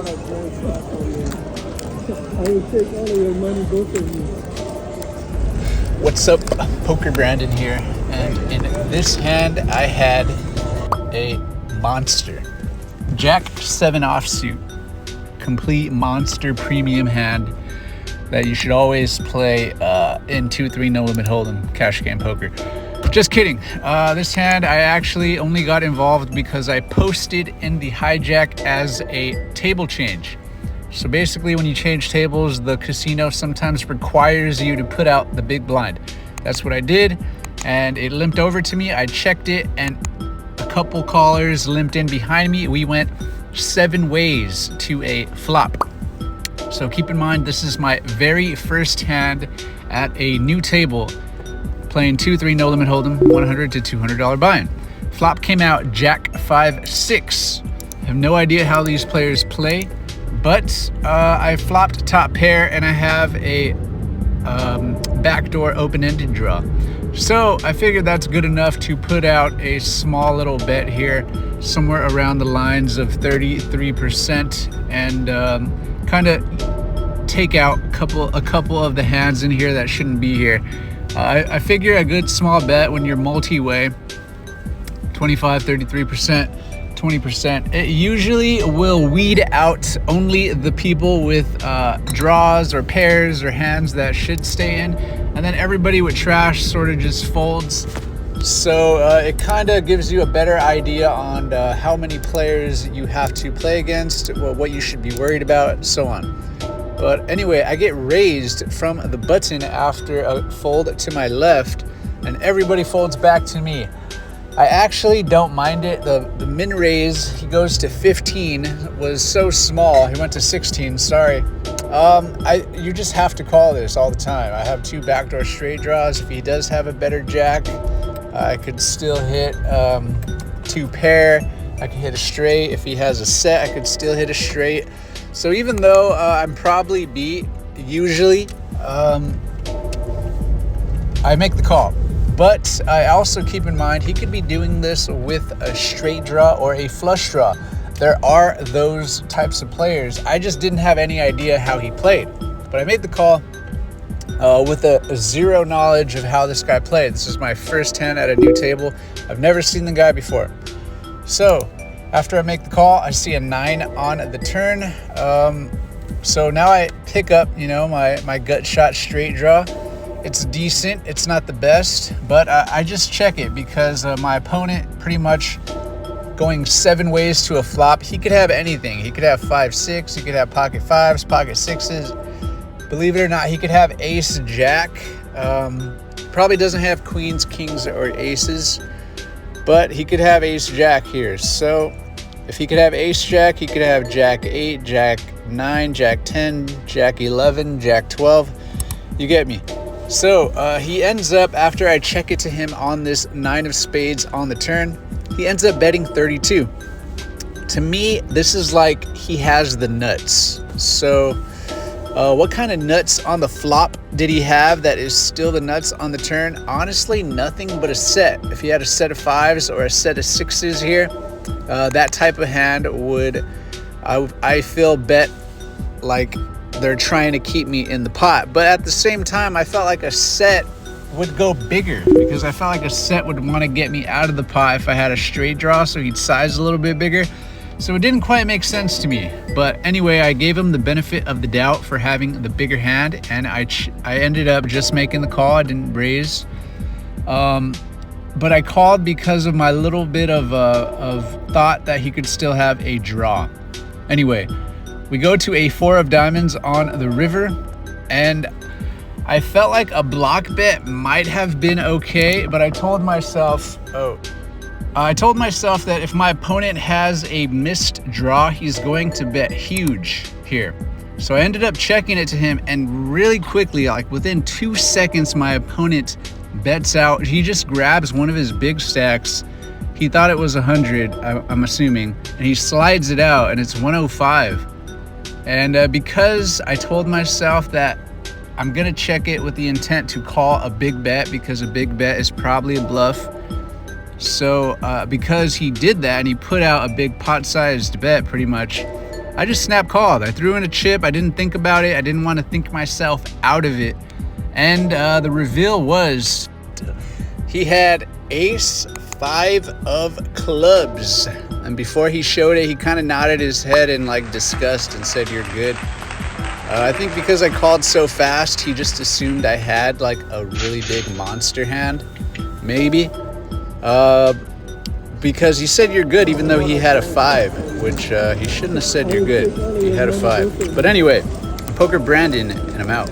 want to go shot for you. I will take all of your money, both of you. What's up, Pokerbrandon here, and in this hand I had a monster J7o offsuit, complete monster premium hand that you should always play in 2-3 no limit hold'em cash game poker. Just kidding. This hand I actually only got involved because I posted in the hijack as a table change. So basically when you change tables, the casino sometimes requires you to put out the big blind. That's what I did, and it limped over to me. I checked it, and a couple callers limped in behind me. We went 7 ways to a flop. So keep in mind, this is my very first hand at a new table, playing 2-3 no limit hold'em, $100 to $200 buy-in. Flop came out Jack 5-6. I have no idea how these players play, but I flopped top pair and I have a backdoor open-ended draw. So I figured that's good enough to put out a small little bet here, somewhere around the lines of 33%, and kind of take out a couple of the hands in here that shouldn't be here. I figure a good small bet when you're multi-way, 25, 33%, 20%, it usually will weed out only the people with draws or pairs or hands that should stay in, and then everybody with trash sort of just folds. So it kind of gives you a better idea on how many players you have to play against, what you should be worried about, and so on. But anyway, I get raised from the button after a fold to my left, and everybody folds back to me. I actually don't mind it. The min raise, he goes to 15, was so small. He went to 16, sorry. You just have to call this all the time. I have 2 backdoor straight draws. If he does have a better jack, I could still hit 2 pair. I could hit a straight. If he has a set, I could still hit a straight. So even though I'm probably beat, usually, I make the call. But I also keep in mind, he could be doing this with a straight draw or a flush draw. There are those types of players. I just didn't have any idea how he played. But I made the call with a zero knowledge of how this guy played. This is my first hand at a new table. I've never seen the guy before. So after I make the call, I see a 9 on the turn. So now I pick up, my gut shot straight draw. It's decent. It's not the best, but I just check it because my opponent pretty much going 7 ways to a flop. He could have anything. He could have 5-6. He could have pocket 5s, pocket 6s. Believe it or not, he could have ace jack. Probably doesn't have queens, kings, or aces, but he could have ace jack here. So if he could have ace jack, he could have jack 8, jack 9, jack 10, jack 11, jack 12. You get me? So he ends up, after I check it to him on this 9 of spades on the turn, he ends up betting 32. To me, this is like he has the nuts. So what kind of nuts on the flop did he have that is still the nuts on the turn? Honestly, nothing but a set. If he had a set of 5s or a set of 6s here, that type of hand would, I feel, bet like they're trying to keep me in the pot. But at the same time, I felt like a set would go bigger because I felt like a set would want to get me out of the pot if I had a straight draw, so he'd size a little bit bigger. So it didn't quite make sense to me. But anyway, I gave him the benefit of the doubt for having the bigger hand, and I ended up just making the call. I didn't raise. But I called because of my little bit of thought that he could still have a draw. Anyway, we go to a 4 of diamonds on the river, and I felt like a block bet might have been okay, but I told myself that if my opponent has a missed draw, he's going to bet huge here. So I ended up checking it to him, and really quickly, like within 2 seconds, my opponent bets out. He just grabs one of his big stacks. He thought it was 100, I'm assuming, and he slides it out, and it's 105. And because I told myself that I'm gonna check it with the intent to call a big bet, because a big bet is probably a bluff. So because he did that and he put out a big pot-sized bet pretty much, I just snap called. I threw in a chip. I didn't think about it. I didn't want to think myself out of it. And the reveal was he had ace 5 of clubs. And before he showed it, he kind of nodded his head in like disgust and said, "You're good." I think because I called so fast, he just assumed I had like a really big monster hand, maybe. Because he said you're good even though he had a 5, which he shouldn't have said you're good. He had a 5. But anyway, Pokerbrandon, and I'm out.